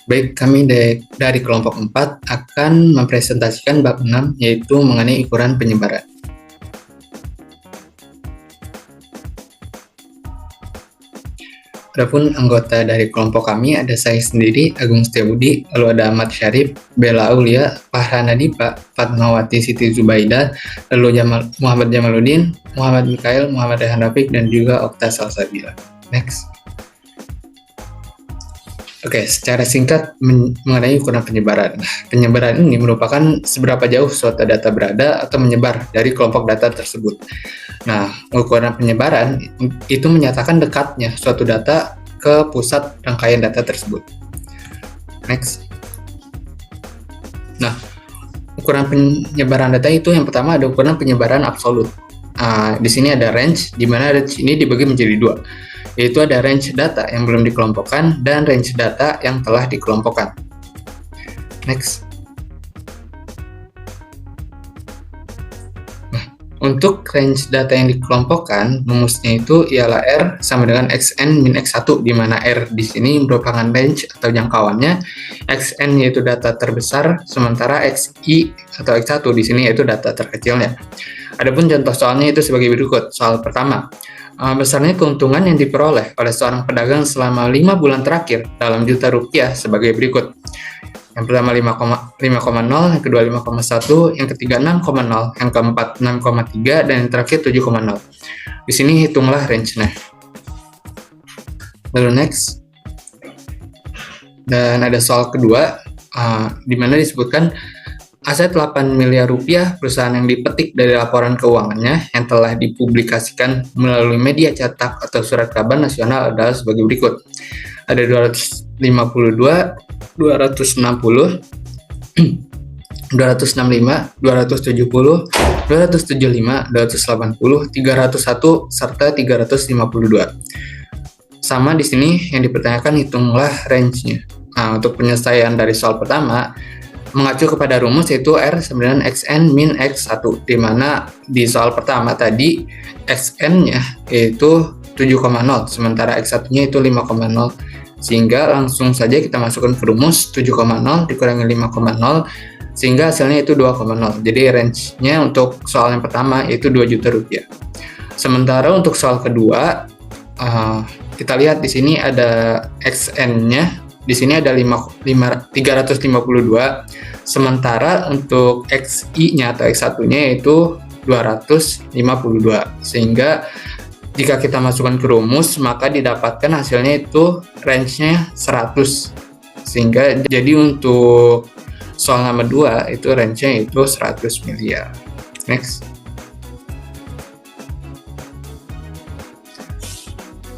Baik, kami dari kelompok 4 akan mempresentasikan bab 6, yaitu mengenai ukuran penyebaran. Adapun anggota dari kelompok kami ada saya sendiri, Agung Setiabudi, lalu ada Ahmad Syarif, Bella Aulia, Farhana Dipa, Fatmawati Siti Zubaida, lalu Muhammad Jamaluddin, Muhammad Mikael, Muhammad Rehan Rafiq, dan juga Okta Salsabila. Next. Oke, secara singkat mengenai ukuran penyebaran. Penyebaran ini merupakan seberapa jauh suatu data berada atau menyebar dari kelompok data tersebut. Nah, ukuran penyebaran itu menyatakan dekatnya suatu data ke pusat rangkaian data tersebut. Next. Nah, ukuran penyebaran data itu yang pertama ada ukuran penyebaran absolut. Di sini ada range, di mana range ini dibagi menjadi dua, yaitu ada range data yang belum dikelompokkan dan range data yang telah dikelompokkan. Next. Untuk range data yang dikelompokkan, rumusnya itu ialah R sama dengan Xn min X1, di mana R di sini merupakan range atau jangkauannya, Xn yaitu data terbesar, sementara Xi atau X1 di sini yaitu data terkecilnya. Adapun contoh soalnya itu sebagai berikut. Soal pertama, besarnya keuntungan yang diperoleh oleh seorang pedagang selama 5 bulan terakhir dalam juta rupiah sebagai berikut. Yang pertama 5,0, yang kedua 5,1, yang ketiga 6,0, yang keempat 6,3, dan yang terakhir 7,0. Di sini hitunglah range-nya. Lalu next. Dan ada soal kedua, di mana disebutkan aset 8 miliar rupiah perusahaan yang dipetik dari laporan keuangannya yang telah dipublikasikan melalui media cetak atau surat kabar nasional adalah sebagai berikut. Ada 252, 260, 265, 270, 275, 280, 301, serta 352. Sama di sini yang dipertanyakan hitunglah range-nya. Nah, untuk penyelesaian dari soal pertama, mengacu kepada rumus yaitu R sama dengan Xn min X1, di mana di soal pertama tadi Xn-nya yaitu 7,0, sementara X1-nya itu 5,0, sehingga langsung saja kita masukkan ke rumus 7,0 dikurangi 5,0, sehingga hasilnya itu 2,0. Jadi range-nya untuk soal yang pertama yaitu 2 juta rupiah. Sementara untuk soal kedua, kita lihat di sini ada Xn-nya. Di sini ada 352, sementara untuk Xi-nya atau X1-nya itu 252. Sehingga jika kita masukkan ke rumus, maka didapatkan hasilnya itu range-nya 100. Sehingga jadi untuk soal nomor 2 itu range-nya itu 100 miliar. Next.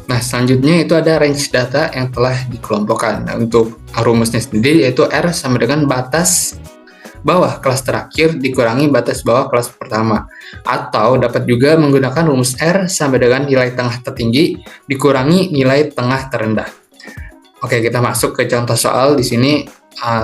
Nah, selanjutnya itu ada range data yang telah dikelompokkan. Nah, untuk rumusnya sendiri yaitu R sama dengan batas bawah kelas terakhir dikurangi batas bawah kelas pertama. Atau dapat juga menggunakan rumus R sama dengan nilai tengah tertinggi dikurangi nilai tengah terendah. Oke, kita masuk ke contoh soal. Di sini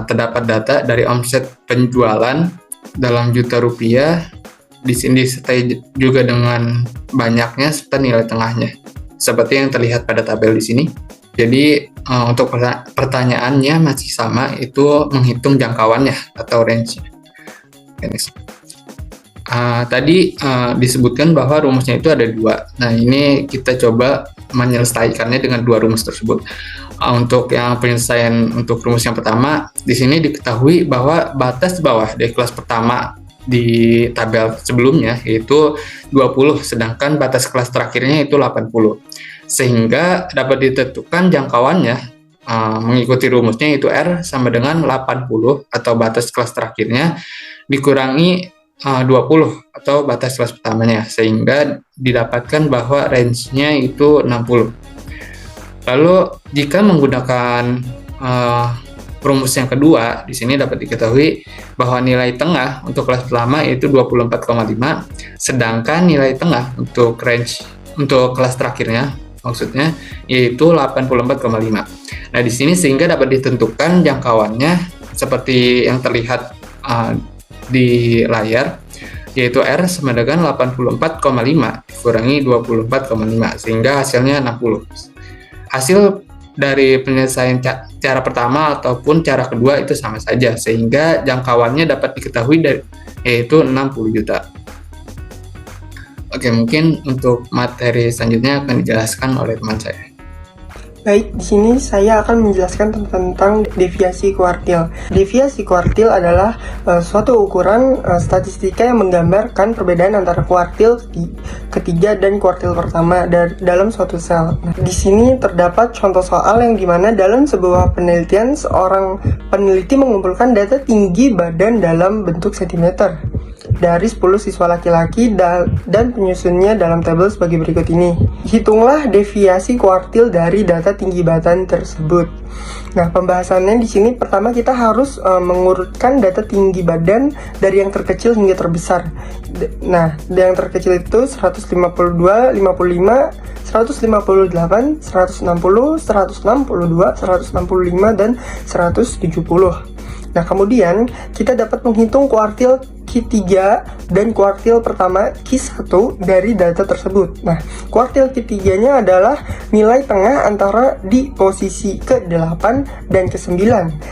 terdapat data dari omset penjualan dalam juta rupiah. Di sini disertai juga dengan banyaknya serta nilai tengahnya, seperti yang terlihat pada tabel di sini. Jadi untuk pertanyaannya masih sama, itu menghitung jangkauannya atau range-nya. Tadi disebutkan bahwa rumusnya itu ada 2. Nah, ini kita coba menyelesaikannya dengan 2 rumus tersebut. Untuk yang penyelesaian untuk rumus yang pertama, di sini diketahui bahwa batas bawah dari kelas pertama di tabel sebelumnya yaitu 20, sedangkan batas kelas terakhirnya itu 80. Sehingga dapat ditentukan jangkauannya mengikuti rumusnya itu R sama dengan 80 atau batas kelas terakhirnya dikurangi 20 atau batas kelas pertamanya, sehingga didapatkan bahwa range-nya itu 60. Lalu jika menggunakan rumus yang kedua, di sini dapat diketahui bahwa nilai tengah untuk kelas pertama itu 24,5, sedangkan nilai tengah untuk range untuk kelas terakhirnya maksudnya yaitu 84,5. Nah, di sini sehingga dapat ditentukan jangkauannya seperti yang terlihat di layar, yaitu R sama dengan 84,5 dikurangi 24,5, sehingga hasilnya 60. Hasil dari penyelesaian cara pertama ataupun cara kedua itu sama saja, sehingga jangkauannya dapat diketahui yaitu 60 juta. Oke, mungkin untuk materi selanjutnya akan dijelaskan oleh teman saya. Baik, di sini saya akan menjelaskan tentang deviasi kuartil. Deviasi kuartil adalah suatu ukuran statistika yang menggambarkan perbedaan antara kuartil ketiga dan kuartil pertama dalam suatu sel. Nah, di sini terdapat contoh soal yang dimana dalam sebuah penelitian seorang peneliti mengumpulkan data tinggi badan dalam bentuk sentimeter dari 10 siswa laki-laki dan penyusunnya dalam tabel sebagai berikut ini. Hitunglah deviasi kuartil dari data tinggi badan tersebut. Nah, pembahasannya di sini pertama kita harus mengurutkan data tinggi badan dari yang terkecil hingga terbesar. Nah, yang terkecil itu 152, 55, 158, 160, 162, 165, dan 170. Nah, kemudian kita dapat menghitung kuartil Q3 dan kuartil pertama Q1 dari data tersebut. Nah, kuartil Q3-nya adalah nilai tengah antara di posisi ke-8 dan ke-9.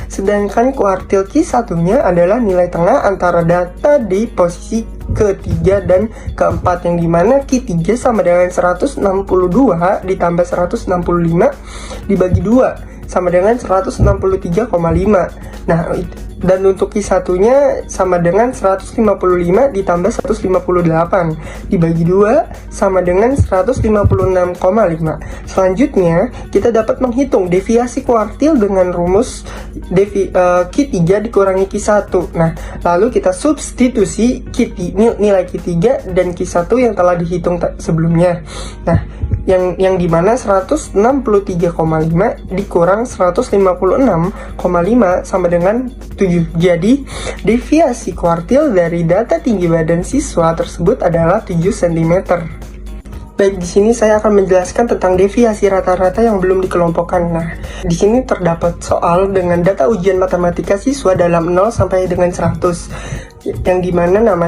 Sedangkan kuartil Q1-nya adalah nilai tengah antara data di posisi ke-3 dan ke-4, yang dimana Q3 sama dengan 162 ditambah 165 dibagi 2 sama dengan 163,5. Nah, dan untuk Q1-nya sama dengan 155 ditambah 158 dibagi 2 sama dengan 156,5. Selanjutnya, kita dapat menghitung deviasi kuartil dengan rumus Q3 dikurangi Q1. Nah, lalu kita substitusi nilai Q3 dan Q1 yang telah dihitung sebelumnya. Nah, yang dimana 163,5 dikurang 156,5 sama dengan 7. Jadi, deviasi kuartil dari data tinggi badan siswa tersebut adalah 7 cm. Baik, di sini saya akan menjelaskan tentang deviasi rata-rata yang belum dikelompokkan. Nah, di sini terdapat soal dengan data ujian matematika siswa dalam 0 sampai dengan 100. Yang dimana nama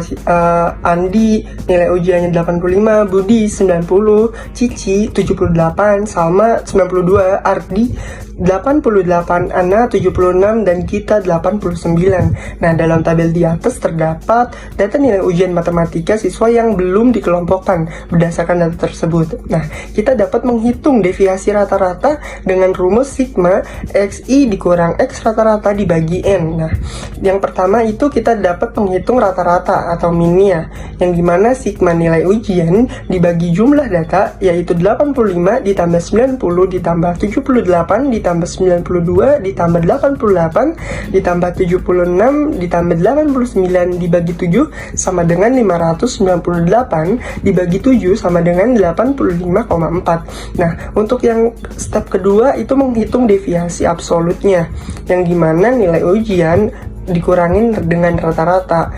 Andi nilai ujiannya 85, Budi 90, Cici 78, Salma 92, Ardi 88, Ana 76, dan Gita 89. Nah, dalam tabel di atas terdapat data nilai ujian matematika siswa yang belum dikelompokkan berdasarkan data tersebut. Nah, kita dapat menghitung deviasi rata-rata dengan rumus sigma XI dikurang X rata-rata dibagi N. Nah, yang pertama itu kita dapat menghitung rata-rata atau min-nya, yang dimana sigma nilai ujian dibagi jumlah data, yaitu 85 ditambah 90 ditambah 78 ditambah 92 ditambah 88 ditambah 76 ditambah 89 dibagi 7 sama dengan 598 dibagi 7 sama dengan 85,4. Nah, untuk yang step kedua itu menghitung deviasi absolutnya, yang dimana nilai ujian dikurangin dengan rata-rata.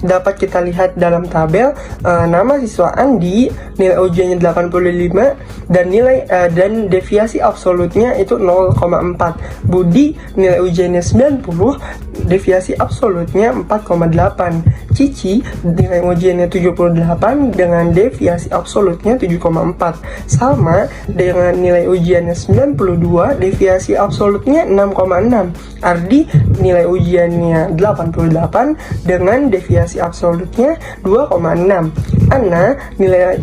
Dapat kita lihat dalam tabel nama siswa Andi nilai ujiannya 85 dan deviasi absolutnya itu 0,4. Budi nilai ujiannya 90, deviasi absolutnya 4,8. Cici nilai ujiannya 78 dengan deviasi absolutnya 7,4. Salma dengan nilai ujiannya 92, deviasi absolutnya 6,6. Ardi nilai ujiannya 88 dengan deviasi absolutnya 2,6. Ana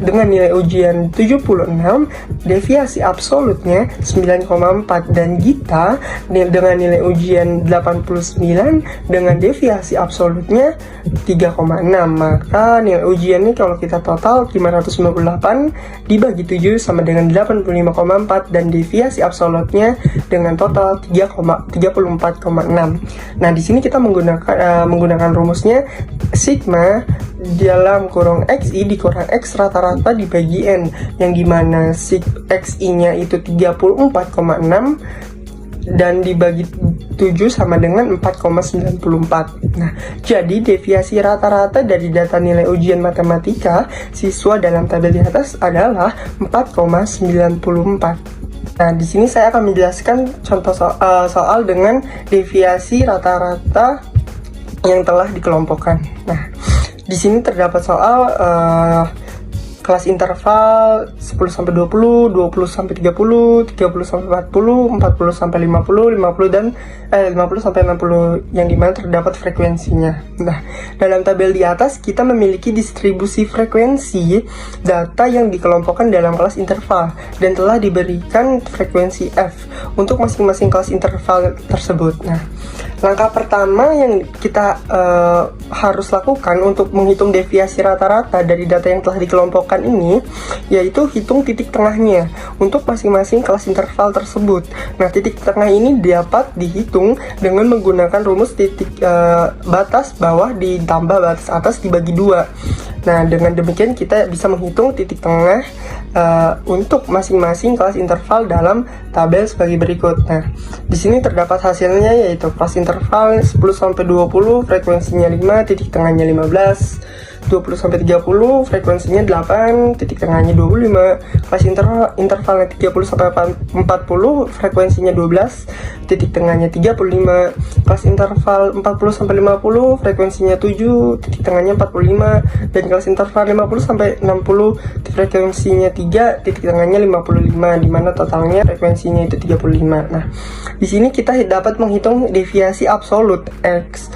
dengan nilai ujian 76, deviasi absolutnya 9,4, dan Gita dengan nilai ujian 89 dengan deviasi absolutnya 3,6. Maka nilai ujiannya kalau kita total 598 dibagi 7 sama dengan 85,4, dan deviasi absolutnya dengan total 34,6. Nah, di sini kita menggunakan rumusnya sigma dalam kurung XI dikurang X rata-rata dibagi N, yang dimana XI-nya itu 34,6 dan dibagi 7 sama dengan 4,94. Nah, jadi deviasi rata-rata dari data nilai ujian matematika siswa dalam tabel di atas adalah 4,94. Nah, di sini saya akan menjelaskan contoh soal dengan deviasi rata-rata yang telah dikelompokkan. Nah, di sini terdapat soal kelas interval 10 sampai 20, 20 sampai 30, 30 sampai 40, 40 sampai 50, 50 dan 50 sampai 60 yang dimana terdapat frekuensinya. Nah, dalam tabel di atas kita memiliki distribusi frekuensi data yang dikelompokkan dalam kelas interval dan telah diberikan frekuensi F untuk masing-masing kelas interval tersebut. Nah, langkah pertama yang kita harus lakukan untuk menghitung deviasi rata-rata dari data yang telah dikelompokkan ini, yaitu hitung titik tengahnya untuk masing-masing kelas interval tersebut. Nah, titik tengah ini dapat dihitung dengan menggunakan rumus titik batas bawah ditambah batas atas dibagi 2. Nah, dengan demikian kita bisa menghitung titik tengah untuk masing-masing kelas interval dalam tabel sebagai berikut. Nah, di sini terdapat hasilnya, yaitu kelas interval 10 sampai 20 frekuensinya 5, titik tengahnya 15. 20 sampai 30 frekuensinya 8, titik tengahnya 25. Kelas intervalnya 30 sampai 40 frekuensinya 12, titik tengahnya 35. Kelas interval 40 sampai 50 frekuensinya 7, titik tengahnya 45. Dan kelas interval 50 sampai 60 frekuensinya 3, titik tengahnya 55, di mana totalnya frekuensinya itu 35. Nah, di sini kita dapat menghitung deviasi absolut X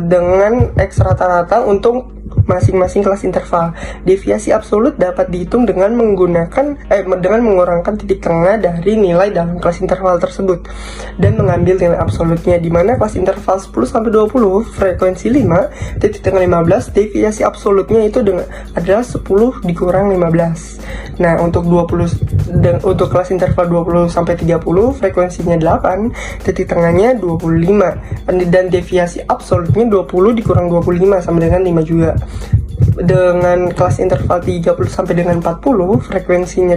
dengan X rata-rata untuk masing-masing kelas interval. Deviasi absolut dapat dihitung dengan mengurangkan titik tengah dari nilai dalam kelas interval tersebut dan mengambil nilai absolutnya, di mana kelas interval 10 sampai 20 frekuensi 5, titik tengah 15, deviasi absolutnya itu adalah 10 dikurang 15. Nah, untuk untuk kelas interval 20 sampai 30 frekuensinya 8, titik tengahnya 25, dan deviasi absolutnya 20 dikurang 25 sama dengan 5 juga. Dengan kelas interval 30 sampai dengan 40 frekuensinya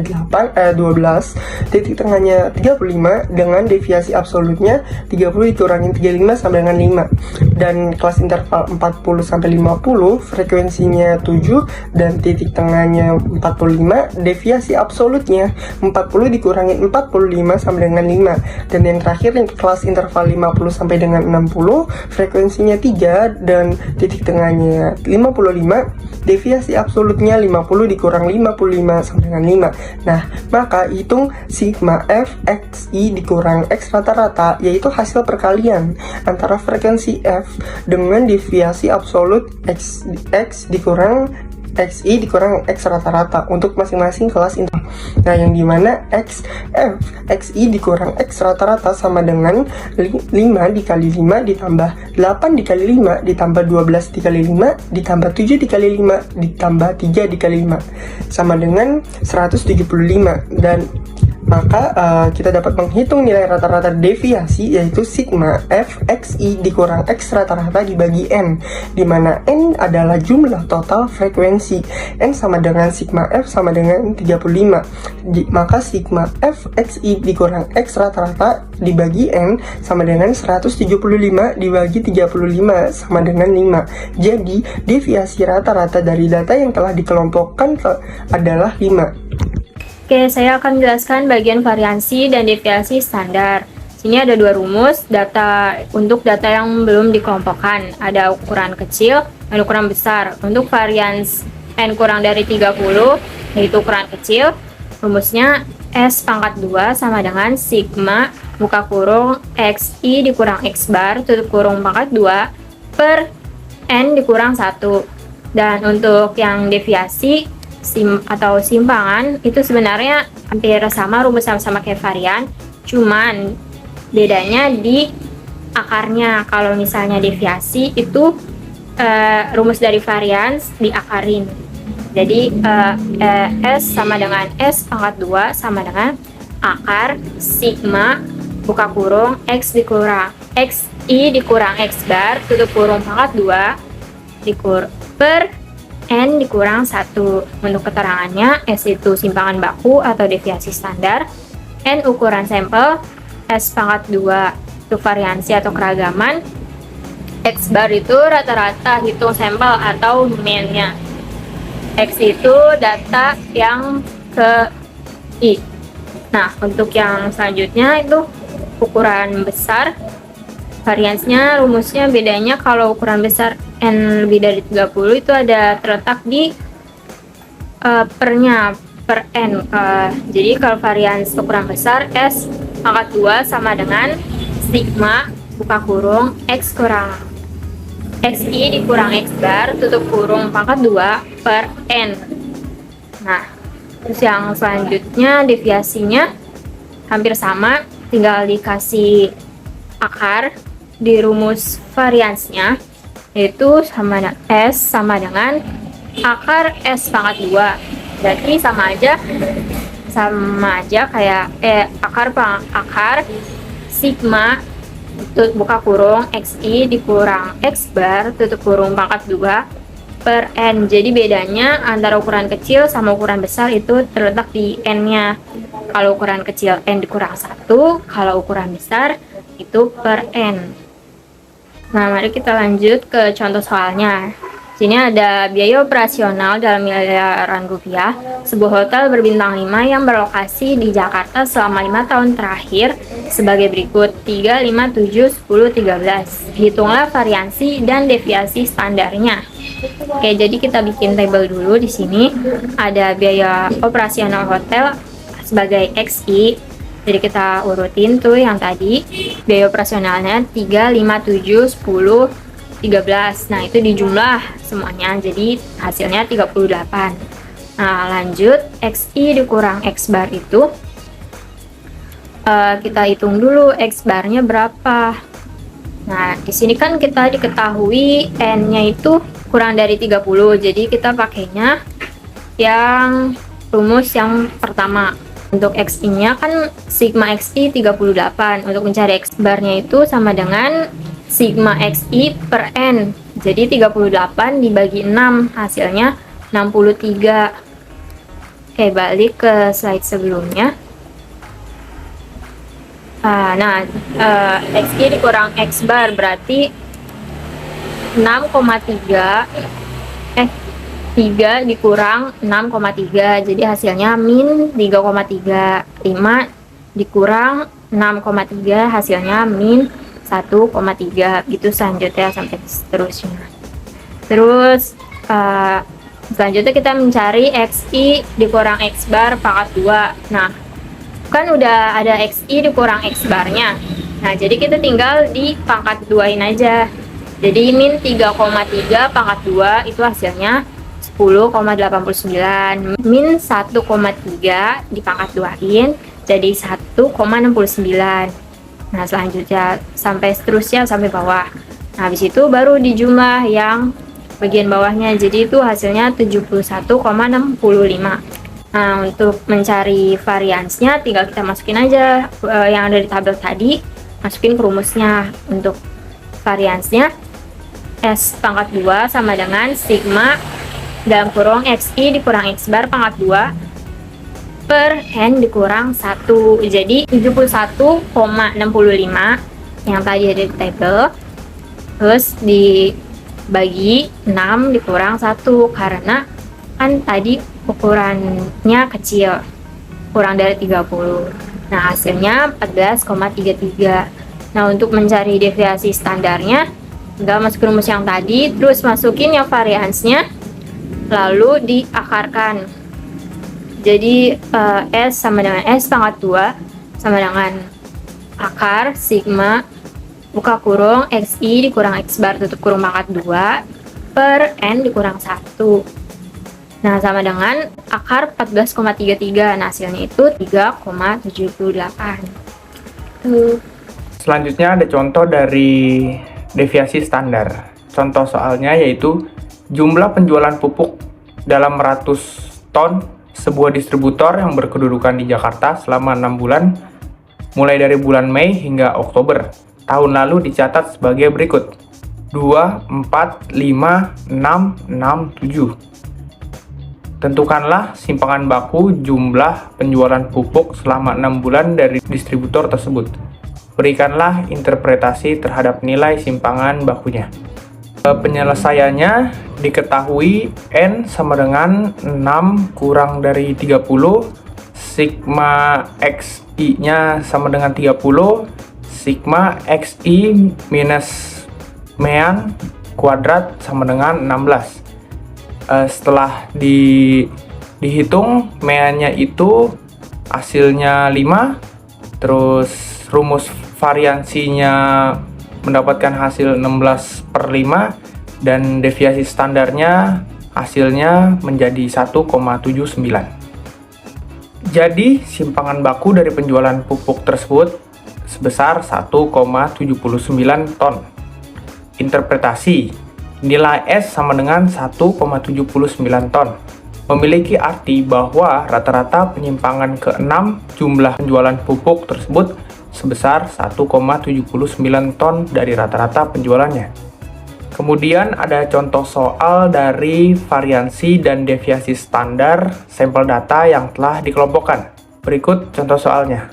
12, titik tengahnya 35, dengan deviasi absolutnya 30 dikurangin 35 sama dengan 5. Dan kelas interval 40 sampai 50 frekuensinya 7 dan titik tengahnya 45, deviasi absolutnya 40 dikurangin 45 sama dengan 5. Dan yang terakhir kelas interval 50 sampai dengan 60 frekuensinya 3 dan titik tengahnya 55, deviasi absolutnya 50 dikurang 55 sama dengan 5. Nah, maka hitung sigma F XI dikurang X rata-rata, yaitu hasil perkalian antara frekuensi F dengan deviasi absolut X dikurang XI dikurang X rata-rata untuk masing-masing kelas interval. Nah, yang dimana F XI dikurang X rata-rata sama dengan 5 dikali 5 ditambah 8 dikali 5 ditambah 12 dikali 5 ditambah 7 dikali 5 ditambah 3 dikali 5 sama dengan 175. Dan maka kita dapat menghitung nilai rata-rata deviasi, yaitu sigma F XI dikurang X rata-rata dibagi N, di mana N adalah jumlah total frekuensi. N sama dengan sigma F sama dengan 35. Maka sigma F XI dikurang X rata-rata dibagi N sama dengan 175 dibagi 35 sama dengan 5. Jadi deviasi rata-rata dari data yang telah dikelompokkan adalah 5. Oke, saya akan menjelaskan bagian variansi dan deviasi standar. Sini ada dua rumus untuk data yang belum dikelompokkan. Ada ukuran kecil dan ukuran besar. Untuk varians n kurang dari 30, yaitu ukuran kecil, rumusnya S pangkat 2 sama dengan sigma buka kurung XI dikurang X bar tutup kurung pangkat 2 per N dikurang 1. Dan untuk yang deviasi atau simpangan itu sebenarnya hampir sama, rumus sama-sama kayak varian, cuman bedanya di akarnya. Kalau misalnya deviasi itu rumus dari varian diakarin, jadi S sama dengan S pangkat 2 sama dengan akar sigma buka kurung X dikurang XI dikurang X bar tutup kurung pangkat 2 per N dikurang 1. Untuk keterangannya, S itu simpangan baku atau deviasi standar, N ukuran sampel, S pangkat 2 itu variansi atau keragaman, X bar itu rata-rata hitung sampel atau mean-nya, X itu data yang ke I. Nah, untuk yang selanjutnya itu ukuran besar. Variansinya rumusnya bedanya kalau ukuran besar N lebih dari 30 itu ada terletak di pernya per N. Jadi kalau varians ukuran besar S pangkat 2 sama dengan sigma buka kurung X kurang XI dikurang X bar tutup kurung pangkat 2 per N. Nah, terus yang selanjutnya deviasinya hampir sama, tinggal dikasih akar di rumus variansnya, yaitu S sama dengan akar S pangkat 2. Berarti sama aja kayak akar sigma buka kurung XI dikurang X bar tutup kurung pangkat 2 per N. Jadi bedanya antara ukuran kecil sama ukuran besar itu terletak di N-nya. Kalau ukuran kecil N dikurang 1, kalau ukuran besar itu per N. Nah, mari kita lanjut ke contoh soalnya. Sini ada biaya operasional dalam miliaran rupiah sebuah hotel berbintang 5 yang berlokasi di Jakarta selama 5 tahun terakhir sebagai berikut: 3, 5, 7, 10, 13. Hitunglah variansi dan deviasi standarnya. Oke, jadi kita bikin tabel dulu. Di sini ada biaya operasional hotel sebagai XI. Jadi kita urutin tuh yang tadi. Biaya operasionalnya 3, 5, 7, 10, 13. Nah, itu dijumlah semuanya, jadi hasilnya 38. Nah, lanjut XI dikurang X bar itu kita hitung dulu X barnya berapa. Nah, di sini kan kita diketahui N-nya itu kurang dari 30, jadi kita pakainya yang rumus yang pertama. Untuk XI-nya kan sigma XI 38. Untuk mencari X barnya itu sama dengan sigma XI per N. Jadi 38 dibagi 6 hasilnya 63. Oke, balik ke slide sebelumnya. XI dikurang X bar berarti 3 dikurang 6,3, jadi hasilnya min 3,3. 5 dikurang 6,3 hasilnya min 1,3, gitu selanjutnya sampai seterusnya. Terus selanjutnya kita mencari XI dikurang X bar pangkat 2. Nah, kan udah ada XI dikurang X barnya. Nah, jadi kita tinggal di pangkat 2-in aja. Jadi min 3,3 pangkat 2 itu hasilnya 10,89. Min 1,3 dipangkat 2-in jadi 1,69. Nah, selanjutnya sampai seterusnya sampai bawah. Nah, habis itu baru dijumlah yang bagian bawahnya, jadi itu hasilnya 71,65. Nah, untuk mencari variansnya tinggal kita masukin aja yang ada di tabel tadi, masukin ke rumusnya. Untuk variansnya S pangkat 2 sama dengan sigma dalam kurung XI dikurang X bar pangkat 2 per N dikurang 1. Jadi 71,65 yang tadi ada di tabel, terus dibagi 6 dikurang 1 karena kan tadi ukurannya kecil, kurang dari 30. Nah, hasilnya 14,33. Nah, untuk mencari deviasi standarnya tinggal masukin rumus yang tadi, terus masukin yang variansnya, lalu diakarkan. Jadi S sama dengan S pangkat 2 sama dengan akar sigma buka kurung XI dikurang X bar tutup kurung pangkat 2 per N dikurang 1. Nah, sama dengan akar 14,33. Nah, hasilnya itu 3,78. Selanjutnya ada contoh dari deviasi standar. Contoh soalnya yaitu jumlah penjualan pupuk dalam 100 ton sebuah distributor yang berkedudukan di Jakarta selama 6 bulan, mulai dari bulan Mei hingga Oktober. Tahun lalu dicatat sebagai berikut: 2, 4, 5, 6, 6, 7. Tentukanlah simpangan baku jumlah penjualan pupuk selama 6 bulan dari distributor tersebut. Berikanlah interpretasi terhadap nilai simpangan bakunya. Penyelesaiannya diketahui N sama dengan 6 kurang dari 30, sigma XI-nya sama dengan 30, sigma XI minus mean kuadrat sama dengan 16. Setelah dihitung meannya itu hasilnya 5, terus rumus variansinya mendapatkan hasil 16/5, dan deviasi standarnya hasilnya menjadi 1,79. Jadi, simpangan baku dari penjualan pupuk tersebut sebesar 1,79 ton. Interpretasi, nilai S sama dengan 1,79 ton. Memiliki arti bahwa rata-rata penyimpangan ke-6 jumlah penjualan pupuk tersebut sebesar 1,79 ton dari rata-rata penjualannya. Kemudian ada contoh soal dari variansi dan deviasi standar sampel data yang telah dikelompokkan. Berikut contoh soalnya.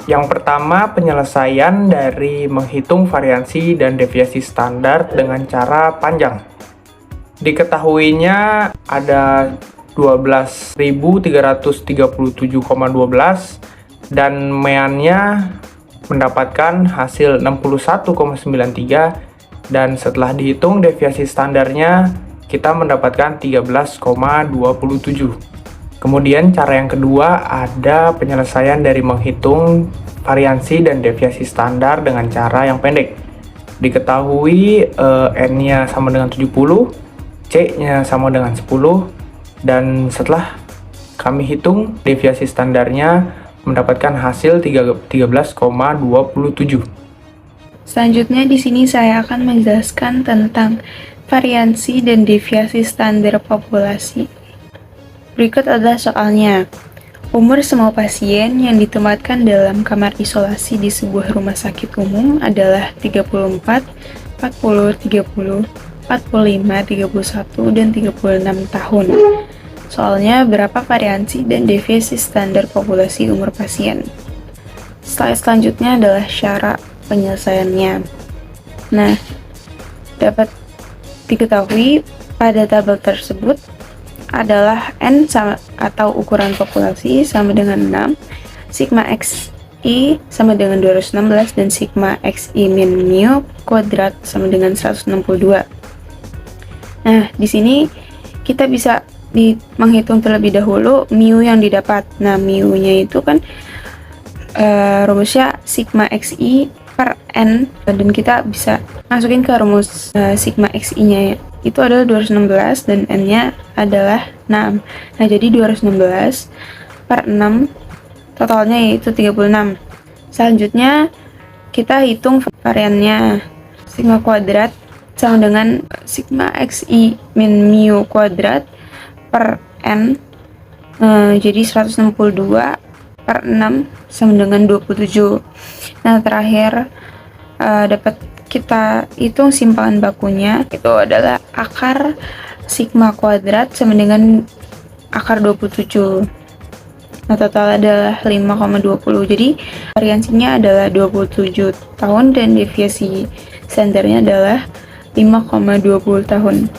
Yang pertama, penyelesaian dari menghitung variansi dan deviasi standar dengan cara panjang. Diketahuinya ada 12.337,12 dan meannya mendapatkan hasil 61,93, dan setelah dihitung deviasi standarnya kita mendapatkan 13,27. Kemudian cara yang kedua ada penyelesaian dari menghitung variansi dan deviasi standar dengan cara yang pendek. Diketahui N-nya sama dengan 70, C-nya sama dengan 10, dan setelah kami hitung deviasi standarnya mendapatkan hasil 13,27. Selanjutnya di sini saya akan menjelaskan tentang variansi dan deviasi standar populasi. Berikut adalah soalnya. Umur semua pasien yang ditempatkan dalam kamar isolasi di sebuah rumah sakit umum adalah 34, 40, 30, 45, 31, dan 36 tahun. Soalnya berapa variansi dan deviasi standar populasi umur pasien. Slide selanjutnya adalah syarat penyelesaiannya. Nah, dapat diketahui pada tabel tersebut adalah N sama atau ukuran populasi sama dengan 6, sigma XI sama dengan 216, dan sigma XI min mu kuadrat sama dengan 162. Nah, di sini kita bisa menghitung terlebih dahulu mu yang didapat. Nah, mu-nya itu kan rumusnya sigma XI per N, dan kita bisa masukin ke rumus sigma XI-nya itu adalah 216 dan N-nya adalah 6. Nah, jadi 216 per 6 totalnya yaitu 36. Selanjutnya kita hitung variannya. Sigma kuadrat sama dengan sigma XI min mu kuadrat per N, jadi 162 per 6 sama dengan 27. Nah, terakhir dapat kita hitung simpangan bakunya, itu adalah akar sigma kuadrat sama dengan akar 27. Nah, total adalah 5,20. Jadi variansinya adalah 27 tahun dan deviasi standarnya adalah 5,20 tahun.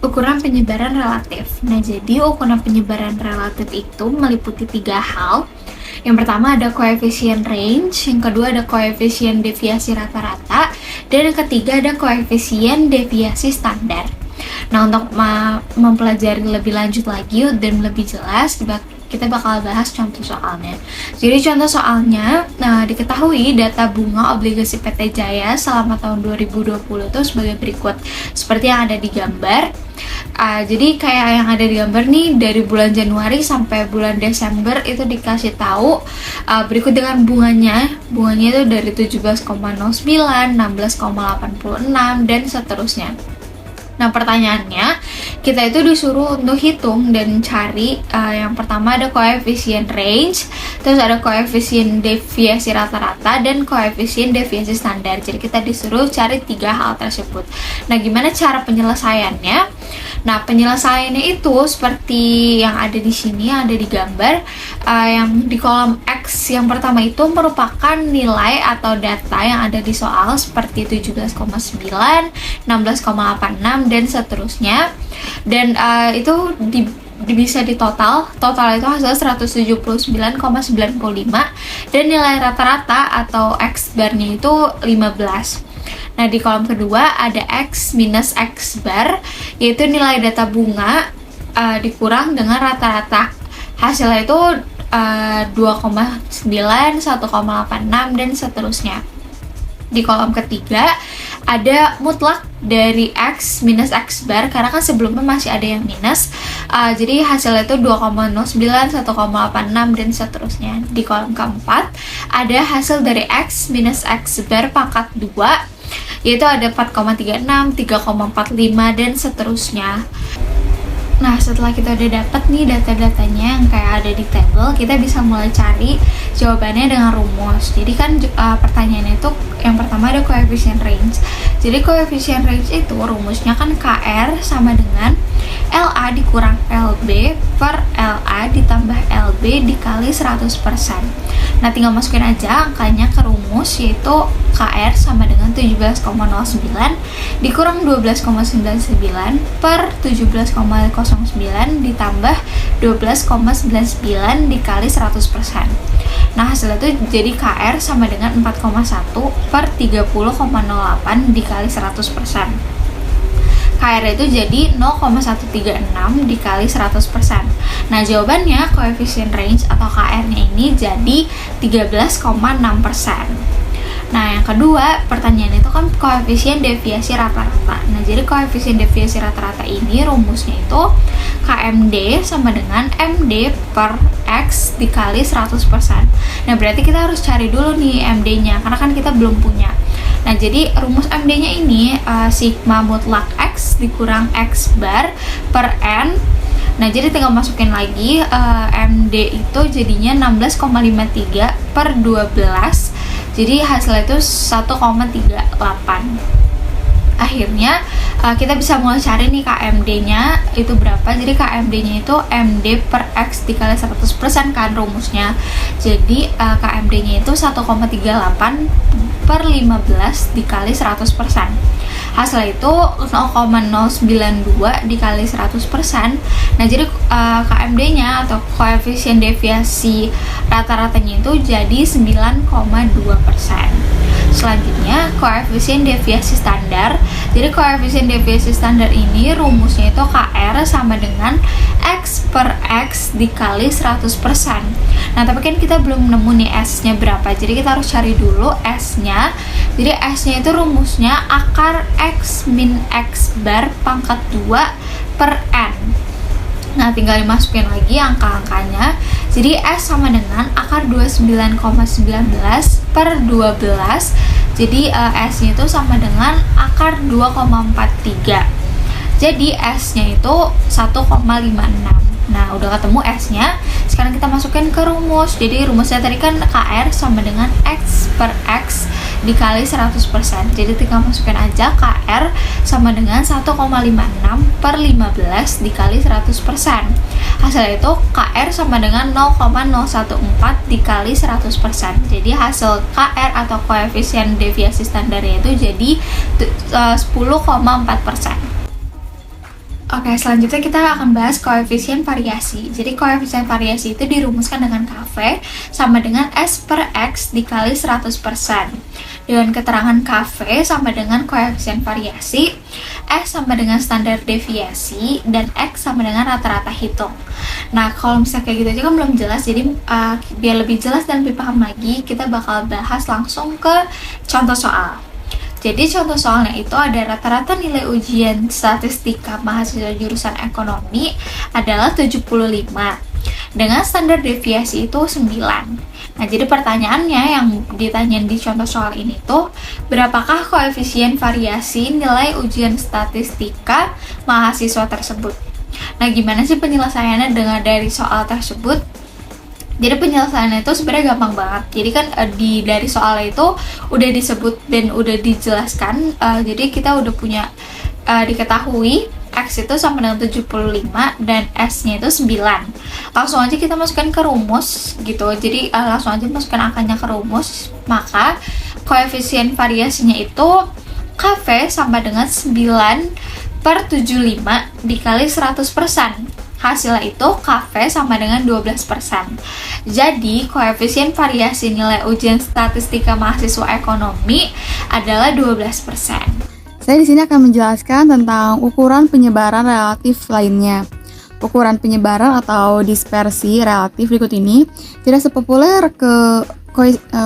Ukuran penyebaran relatif. Nah, jadi ukuran penyebaran relatif itu meliputi 3 hal. Yang pertama ada koefisien range, yang kedua ada koefisien deviasi rata-rata, dan yang ketiga ada koefisien deviasi standar. Nah, untuk mempelajari lebih lanjut lagi dan lebih jelas, kita bakal bahas contoh soalnya. Jadi contoh soalnya, diketahui data bunga obligasi PT Jaya selama tahun 2020 itu sebagai berikut, seperti yang ada di gambar. Jadi kayak yang ada di gambar nih, dari bulan Januari sampai bulan Desember itu dikasih tahu berikut dengan bunganya itu dari 17,09, 16,86, dan seterusnya. Nah, pertanyaannya, kita itu disuruh untuk hitung dan cari yang pertama ada koefisien range, terus ada koefisien deviasi rata-rata, dan koefisien deviasi standar. Jadi kita disuruh cari 3 hal tersebut. Nah, gimana cara penyelesaiannya? Nah, penyelesaiannya itu seperti yang ada di sini, yang ada di gambar. Yang di kolom X yang pertama itu merupakan nilai atau data yang ada di soal seperti 17,9, 16,86, dan seterusnya. Dan itu bisa ditotal. Total itu hasil 179,95, dan nilai rata-rata atau X bar-nya itu 15. Nah, di kolom kedua ada X minus X bar, yaitu nilai data bunga dikurang dengan rata-rata. Hasilnya itu 2,9, 1,86 dan seterusnya. Di kolom ketiga ada mutlak dari X minus X bar, karena kan sebelumnya masih ada yang minus, jadi hasilnya itu 2,09, 1,86 dan seterusnya. Di kolom keempat ada hasil dari X minus X bar pangkat 2, yaitu ada 4,36, 3,45 dan seterusnya. Nah, setelah kita udah dapat nih data-datanya yang kayak ada di tabel, kita bisa mulai cari jawabannya dengan rumus. Jadi kan pertanyaannya itu yang pertama ada coefficient range. Jadi coefficient range itu rumusnya kan KR sama dengan LA dikurang LB per LA ditambah LB dikali 100%. Nah, tinggal masukin aja angkanya ke rumus, yaitu KR sama dengan 17,09 dikurang 12,99 per 17,09 ditambah 12,99 dikali 100%. Nah, hasilnya itu jadi KR sama dengan 4,1 per 30,08 dikali 100%. KR itu jadi 0,136 dikali 100%. Nah, jawabannya coefficient range atau KR-nya ini jadi 13,6%. Nah, yang kedua, pertanyaan itu kan koefisien deviasi rata-rata. Nah, jadi koefisien deviasi rata-rata ini rumusnya itu KMD sama dengan MD per X dikali 100%. Nah, berarti kita harus cari dulu nih MD-nya, karena kan kita belum punya. Nah, jadi rumus MD-nya ini sigma mutlak X dikurang X bar per N. Nah, jadi tinggal masukin lagi MD itu jadinya 16,53 per 12. Jadi hasilnya itu 1,38. Akhirnya kita bisa mulai cari nih KMD-nya itu berapa. Jadi KMD-nya itu MD per X dikali 100% kan rumusnya. Jadi KMD-nya itu 1,38 per 15 dikali 100%. Hasilnya itu 0,092 dikali 100%. Nah, jadi KMD-nya atau koefisien deviasi rata-ratanya itu jadi 9,2%. Selanjutnya, koefisien deviasi standar. Jadi koefisien deviasi standar ini rumusnya itu KR sama dengan X per X dikali 100%. Nah, tapi kan kita belum nemu nih S-nya berapa. Jadi kita harus cari dulu S-nya. Jadi S-nya itu rumusnya akar X min X bar pangkat 2 per N. Nah, tinggal dimasukin lagi angka-angkanya. Jadi S sama dengan akar 29,19 per 12. Jadi S-nya itu sama dengan akar 2,43. Jadi S-nya itu 1,56. Nah, udah ketemu S-nya. Sekarang kita masukin ke rumus. Jadi rumusnya tadi kan KR sama dengan X per X dikali 100%. Jadi tinggal masukin aja KR sama dengan 1,56 per 15 dikali 100%. Hasilnya itu KR sama dengan 0,014 dikali 100%. Jadi hasil KR atau koefisien deviasi standarnya itu jadi 10,4%. Oke, selanjutnya kita akan bahas koefisien variasi. Jadi koefisien variasi itu dirumuskan dengan KV sama dengan S per X dikali 100%. Dengan keterangan KV sama dengan koefisien variasi, S sama dengan standar deviasi, dan X sama dengan rata-rata hitung. Nah, kalau misalnya kayak gitu aja kan belum jelas, jadi biar lebih jelas dan lebih paham lagi, kita bakal bahas langsung ke contoh soal. Jadi contoh soalnya itu ada rata-rata nilai ujian statistika mahasiswa jurusan ekonomi adalah 75 dengan standar deviasi itu 9. Nah, jadi pertanyaannya yang ditanyain di contoh soal ini tuh, berapakah koefisien variasi nilai ujian statistika mahasiswa tersebut? Nah, gimana sih penyelesaiannya dari soal tersebut? Jadi penyelesaiannya itu sebenarnya gampang banget. Jadi kan dari soalnya itu udah disebut dan udah dijelaskan. Jadi kita udah punya diketahui X itu sama dengan 75 dan S-nya itu 9. Langsung aja kita masukkan ke rumus gitu. Jadi langsung aja masukkan angkanya ke rumus. Maka koefisien variasinya itu KV sama dengan 9 per 75 dikali 100%. Hasilnya itu KV sama dengan 12%. Jadi, koefisien variasi nilai ujian statistika mahasiswa ekonomi adalah 12%. Saya di sini akan menjelaskan tentang ukuran penyebaran relatif lainnya. ukuran penyebaran atau dispersi relatif berikut ini tidak sepopuler ke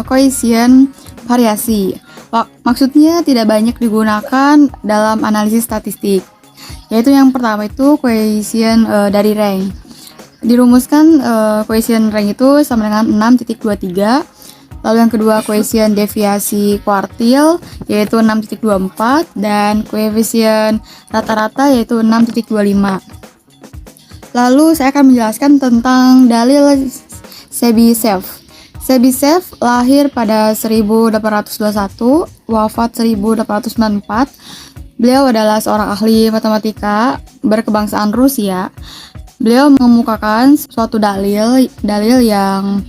koefisien variasi. Maksudnya tidak banyak digunakan dalam analisis statistik. Yaitu yang pertama itu koefisien dari rank. Dirumuskan koefisien rank itu sama dengan 6.23. Lalu yang kedua koefisien deviasi kuartil yaitu 6.24 dan koefisien rata-rata yaitu 6.25. Lalu saya akan menjelaskan tentang dalil Chebyshev. Chebyshev lahir pada 1821, wafat 1894. Beliau adalah seorang ahli matematika berkebangsaan Rusia. Beliau mengemukakan suatu dalil yang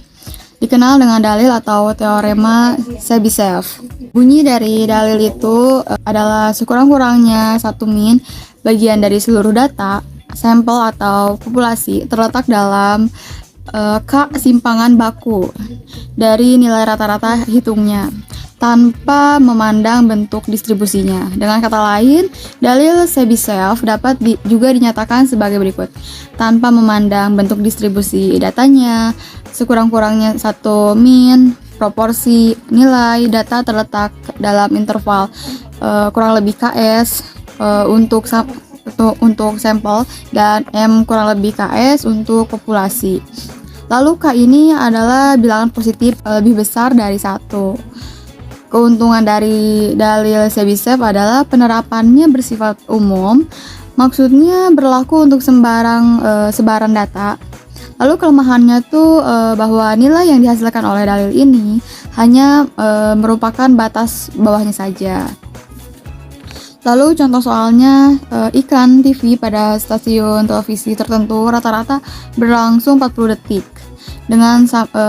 dikenal dengan dalil atau teorema Chebyshev. Bunyi dari dalil itu adalah sekurang-kurangnya satu min bagian dari seluruh data, sampel atau populasi terletak dalam K simpangan baku dari nilai rata-rata hitungnya tanpa memandang bentuk distribusinya. Dengan kata lain, dalil Chebyshev dapat juga dinyatakan sebagai berikut. Tanpa memandang bentuk distribusi datanya, sekurang-kurangnya satu min proporsi nilai data terletak dalam interval kurang lebih KS untuk sampel dan M kurang lebih KS untuk populasi. Lalu K ini adalah bilangan positif lebih besar dari 1. Keuntungan dari dalil Chebyshev adalah penerapannya bersifat umum, maksudnya berlaku untuk sebaran data. Lalu kelemahannya tuh bahwa nilai yang dihasilkan oleh dalil ini hanya merupakan batas bawahnya saja. Lalu contoh soalnya, iklan TV pada stasiun televisi tertentu rata-rata berlangsung 40 detik dengan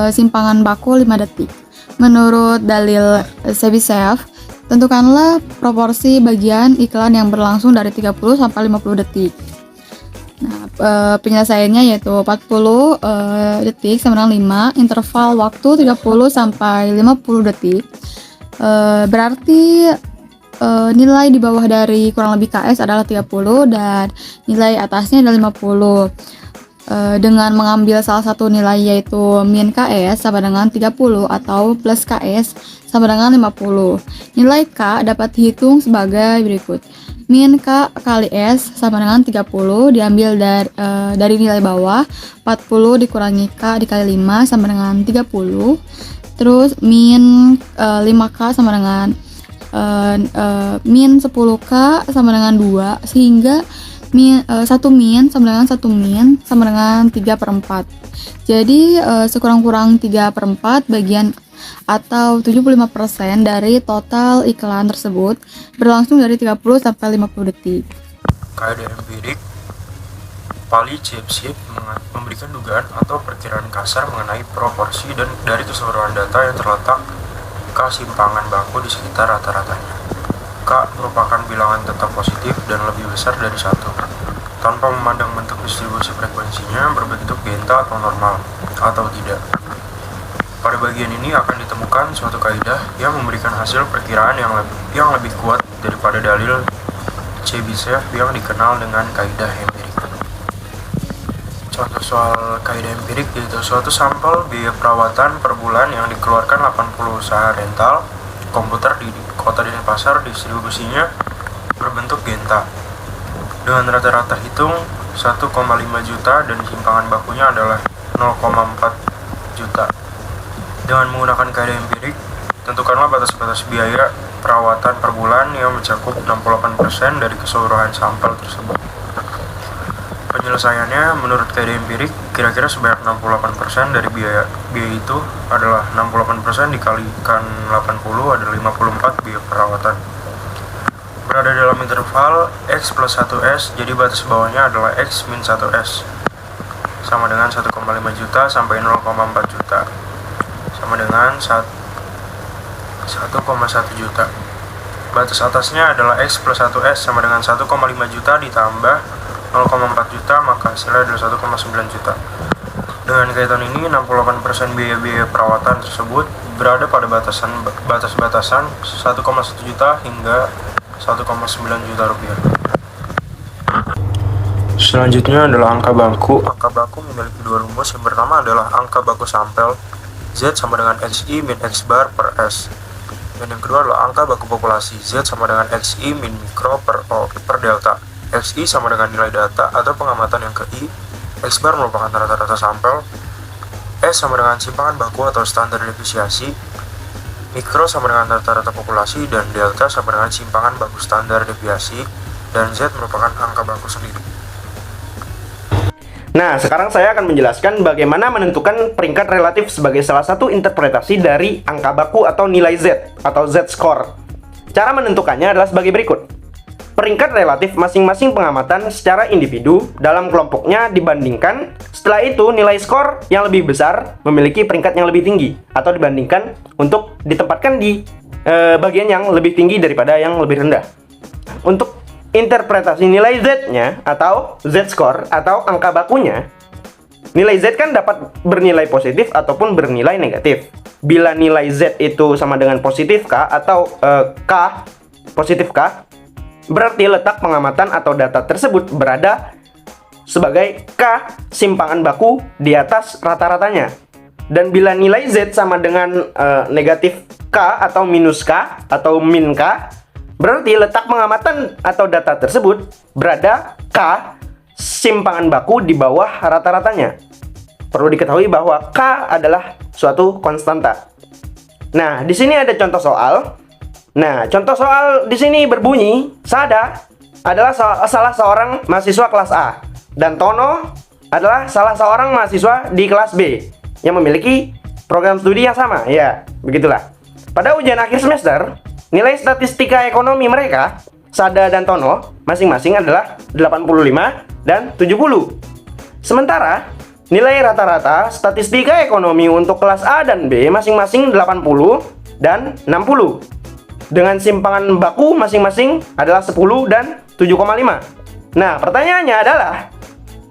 simpangan baku 5 detik. Menurut dalil Chebyshev, tentukanlah proporsi bagian iklan yang berlangsung dari 30 sampai 50 detik. Nah, penyelesaiannya yaitu 40 detik sama dengan 5, interval waktu 30 sampai 50 detik. Berarti nilai di bawah dari kurang lebih KS adalah 30 dan nilai atasnya adalah 50. Dengan mengambil salah satu nilai yaitu min KS sama dengan 30 atau plus KS sama dengan 50. Nilai K dapat dihitung sebagai berikut. Min K kali S sama dengan 30 diambil dari nilai bawah, 40 dikurangi K dikali 5 sama dengan 30. Terus min 5K sama dengan min 10K sama dengan 2 sehingga 1 min sama dengan 1 min sama dengan 3/4. Jadi sekurang-kurang 3/4 bagian atau 75% dari total iklan tersebut berlangsung dari 30 sampai 50 detik. Kaidah empirik Pali Chebyshev memberikan dugaan atau perkiraan kasar mengenai proporsi dan dari keseluruhan data yang terletak K simpangan baku di sekitar rata-ratanya. K merupakan bilangan tetap positif dan lebih besar dari 1, tanpa memandang bentuk distribusi frekuensinya berbentuk genta atau normal, atau tidak. Pada bagian ini akan ditemukan suatu kaidah yang memberikan hasil perkiraan yang lebih kuat daripada dalil Chebyshev yang dikenal dengan kaidah empirik. Contoh soal kaidah empirik yaitu suatu sampel biaya perawatan per bulan yang dikeluarkan 80 usaha rental komputer di kota Denpasar, distribusinya berbentuk genta dengan rata-rata hitung 1,5 juta dan simpangan bakunya adalah 0,4 juta. Dengan menggunakan kaidah empirik, tentukanlah batas-batas biaya perawatan per bulan yang mencakup 68% dari keseluruhan sampel tersebut. Penyelesaiannya menurut kaidah empirik kira-kira sebanyak 68% dari biaya itu adalah 68% dikalikan 80 adalah 54 biaya perawatan. Berada dalam interval X plus 1S, jadi batas bawahnya adalah X min 1S sama dengan 1,5 juta sampai 0,4 juta sama dengan 1,1 juta. Batas atasnya adalah X plus 1S sama dengan 1,5 juta ditambah 0,4 juta, maka hasilnya adalah 1,9 juta. Dengan kaitan ini, 68% biaya-biaya perawatan tersebut berada pada batas-batasan 1,1 juta hingga 1,9 juta rupiah. Selanjutnya adalah angka baku. Angka baku memiliki dua rumus. Yang pertama adalah angka baku sampel, Z sama dengan XI min X bar per S. Dan yang kedua adalah angka baku populasi, Z sama dengan XI min mikro per O per delta. XI sama dengan nilai data atau pengamatan yang ke I, X bar merupakan rata-rata sampel, S sama dengan simpangan baku atau standar deviasi, mikro sama dengan rata-rata populasi, dan delta sama dengan simpangan baku standar deviasi, dan Z merupakan angka baku sendiri. Nah, sekarang saya akan menjelaskan bagaimana menentukan peringkat relatif sebagai salah satu interpretasi dari angka baku atau nilai Z atau Z-score. Cara menentukannya adalah sebagai berikut. Peringkat relatif masing-masing pengamatan secara individu dalam kelompoknya dibandingkan, setelah itu nilai skor yang lebih besar memiliki peringkat yang lebih tinggi atau dibandingkan untuk ditempatkan di bagian yang lebih tinggi daripada yang lebih rendah. Untuk interpretasi nilai Z-nya atau Z-score atau angka bakunya, nilai Z kan dapat bernilai positif ataupun bernilai negatif. Bila nilai Z itu sama dengan positif K atau K positif K, berarti letak pengamatan atau data tersebut berada sebagai K simpangan baku di atas rata-ratanya. Dan bila nilai Z sama dengan negatif K atau minus K atau min K, berarti letak pengamatan atau data tersebut berada K simpangan baku di bawah rata-ratanya. Perlu diketahui bahwa K adalah suatu konstanta. Nah, di sini ada contoh soal. Nah, contoh soal di sini berbunyi, Sada adalah salah seorang mahasiswa kelas A dan Tono adalah salah seorang mahasiswa di kelas B yang memiliki program studi yang sama. Ya, begitulah. Pada ujian akhir semester, nilai statistika ekonomi mereka, Sada dan Tono, masing-masing adalah 85 dan 70. Sementara, nilai rata-rata statistika ekonomi untuk kelas A dan B masing-masing 80 dan 60. Dengan simpangan baku masing-masing adalah 10 dan 7,5. Nah, pertanyaannya adalah,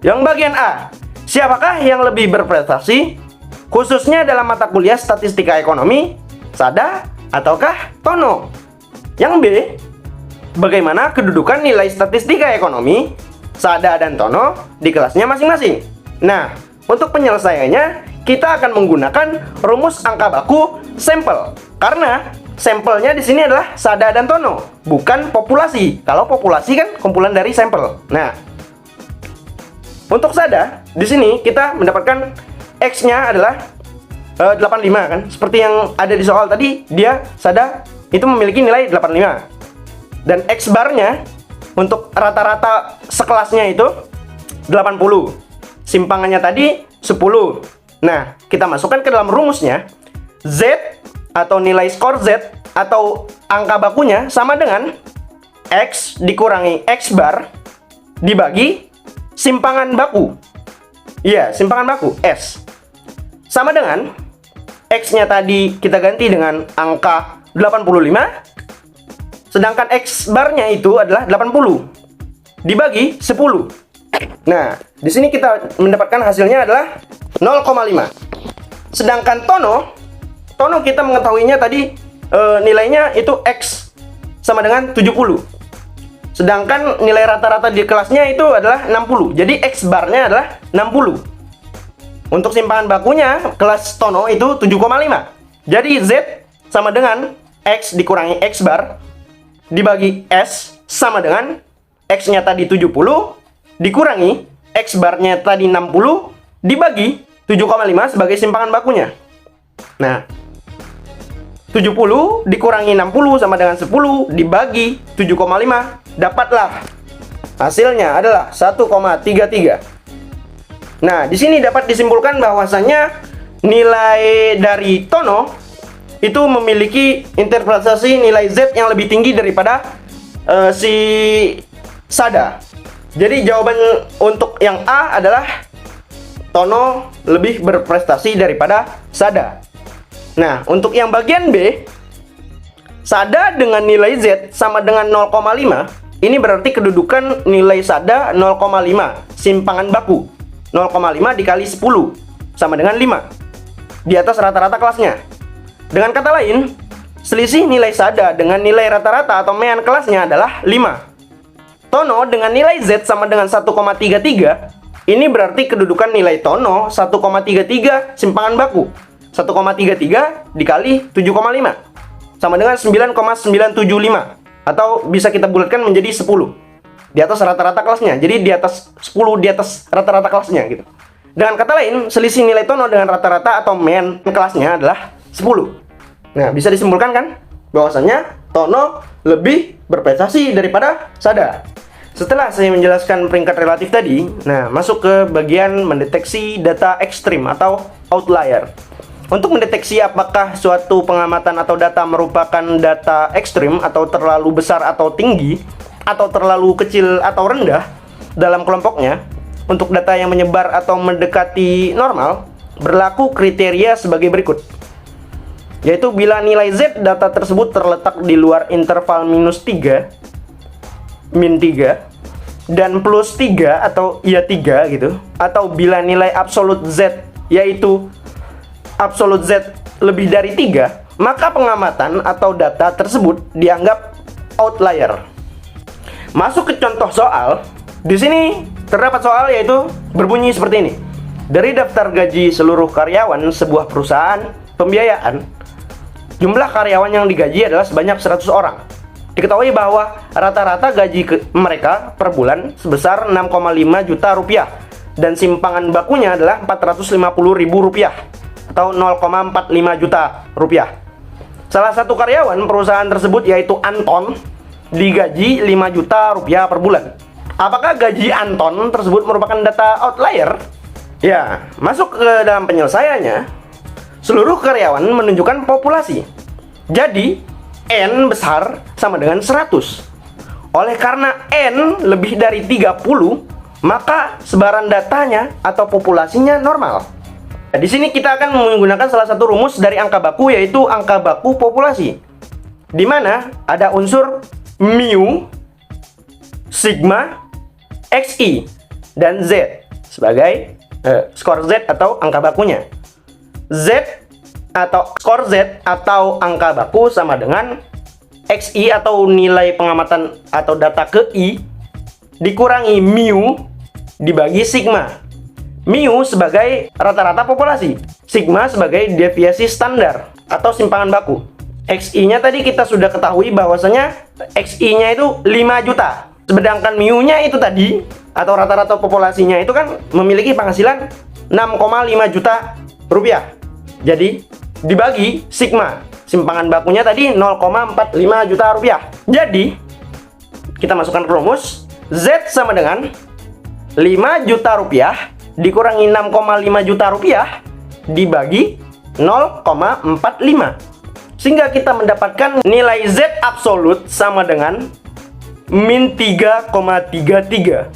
yang bagian A, siapakah yang lebih berprestasi? Khususnya dalam mata kuliah statistika ekonomi, Sada ataukah Tono? Yang B, bagaimana kedudukan nilai statistika ekonomi Sada dan Tono di kelasnya masing-masing? Nah, untuk penyelesaiannya kita akan menggunakan rumus angka baku sampel. Karena sampelnya di sini adalah Sada dan Tono, bukan populasi. Kalau populasi kan kumpulan dari sampel. Nah, untuk Sada di sini kita mendapatkan X-nya adalah 85 kan. Seperti yang ada di soal tadi, dia Sada itu memiliki nilai 85. Dan X barnya untuk rata-rata sekelasnya itu 80. Simpangannya tadi 10. Nah, kita masukkan ke dalam rumusnya. Z atau nilai skor Z atau angka bakunya sama dengan X dikurangi X bar dibagi simpangan baku. Iya, simpangan baku S. Sama dengan X-nya tadi kita ganti dengan angka 85, sedangkan X barnya itu adalah 80 dibagi 10. Nah, di sini kita mendapatkan hasilnya adalah 0,5. Sedangkan Tono kita mengetahuinya tadi nilainya itu X sama dengan 70. Sedangkan nilai rata-rata di kelasnya itu adalah 60. Jadi X barnya adalah 60. Untuk simpangan bakunya kelas Tono itu 7,5. Jadi Z sama dengan X dikurangi X bar dibagi S sama dengan X-nya tadi 70 dikurangi X barnya tadi 60 dibagi 7,5 sebagai simpangan bakunya. Nah, 70 dikurangi 60 sama dengan 10 dibagi 7,5, dapatlah hasilnya adalah 1,33. Nah, di sini dapat disimpulkan bahwasannya nilai dari Tono itu memiliki interpretasi nilai Z yang lebih tinggi daripada si Sada. Jadi jawaban untuk yang A adalah Tono lebih berprestasi daripada Sada. Nah, untuk yang bagian B, Sada dengan nilai Z sama dengan 0,5. Ini berarti kedudukan nilai Sada 0,5, simpangan baku. 0,5 dikali 10 sama dengan 5. Di atas rata-rata kelasnya. Dengan kata lain, selisih nilai Sada dengan nilai rata-rata atau mean kelasnya adalah 5. Tono dengan nilai Z sama dengan 1,33, ini berarti kedudukan nilai Tono 1,33 simpangan baku. 1,33 dikali 7,5 sama dengan 9,975, atau bisa kita bulatkan menjadi 10 di atas rata-rata kelasnya. Jadi di atas 10 di atas rata-rata kelasnya gitu. Dengan kata lain, selisih nilai Tono dengan rata-rata atau mean kelasnya adalah 10. Nah, bisa disimpulkan kan bahwasanya Tono lebih berprestasi daripada Sada. Setelah saya menjelaskan peringkat relatif tadi, nah masuk ke bagian mendeteksi data ekstrim atau outlier. Untuk mendeteksi apakah suatu pengamatan atau data merupakan data ekstrim atau terlalu besar atau tinggi, atau terlalu kecil atau rendah dalam kelompoknya, untuk data yang menyebar atau mendekati normal, berlaku kriteria sebagai berikut. Yaitu bila nilai Z data tersebut terletak di luar interval -3, -3, dan +3 atau ya 3 gitu, atau bila nilai absolut Z yaitu absolut Z lebih dari 3, maka pengamatan atau data tersebut dianggap outlier. Masuk ke contoh soal. Di sini terdapat soal yaitu berbunyi seperti ini. Dari daftar gaji seluruh karyawan sebuah perusahaan pembiayaan, jumlah karyawan yang digaji adalah sebanyak 100 orang. Diketahui bahwa rata-rata gaji mereka per bulan sebesar 6,5 juta rupiah dan simpangan bakunya adalah 450.000 rupiah atau 0,45 juta rupiah. Salah satu karyawan perusahaan tersebut yaitu Anton digaji 5 juta rupiah per bulan. Apakah gaji Anton tersebut merupakan data outlier? Ya, masuk ke dalam penyelesaiannya. Seluruh karyawan menunjukkan populasi. Jadi N besar sama dengan 100. Oleh karena N lebih dari 30, maka sebaran datanya atau populasinya normal. Nah, di sini kita akan menggunakan salah satu rumus dari angka baku, yaitu angka baku populasi, di mana ada unsur mu, sigma, xi, dan z sebagai skor Z atau angka bakunya. Z atau skor Z atau angka baku sama dengan xi atau nilai pengamatan atau data ke I dikurangi mu dibagi sigma. Mu sebagai rata-rata populasi, sigma sebagai deviasi standar atau simpangan baku. Xi-nya tadi kita sudah ketahui bahwasanya xi-nya itu 5 juta. Sedangkan mu-nya itu tadi atau rata-rata populasinya itu kan memiliki penghasilan 6,5 juta rupiah. Jadi dibagi sigma, simpangan bakunya tadi 0,45 juta rupiah. Jadi kita masukkan ke rumus, Z sama dengan 5 juta rupiah dikurangi 6,5 juta rupiah dibagi 0,45, sehingga kita mendapatkan nilai Z absolut sama dengan min 3,33.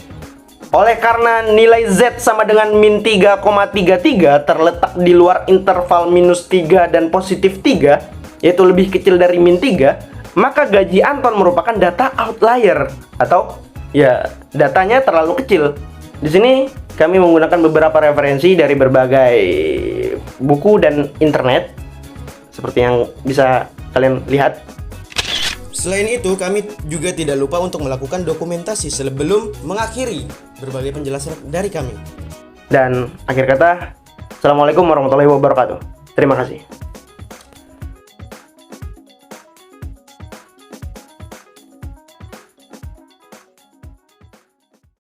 Oleh karena nilai Z sama dengan min 3,33 terletak di luar interval -3 dan +3, yaitu lebih kecil dari min 3, maka gaji Anton merupakan data outlier atau ya datanya terlalu kecil. Di sini kami menggunakan beberapa referensi dari berbagai buku dan internet seperti yang bisa kalian lihat. Selain itu, kami juga tidak lupa untuk melakukan dokumentasi sebelum mengakhiri berbagai penjelasan dari kami. Dan akhir kata, Assalamualaikum warahmatullahi wabarakatuh. Terima kasih.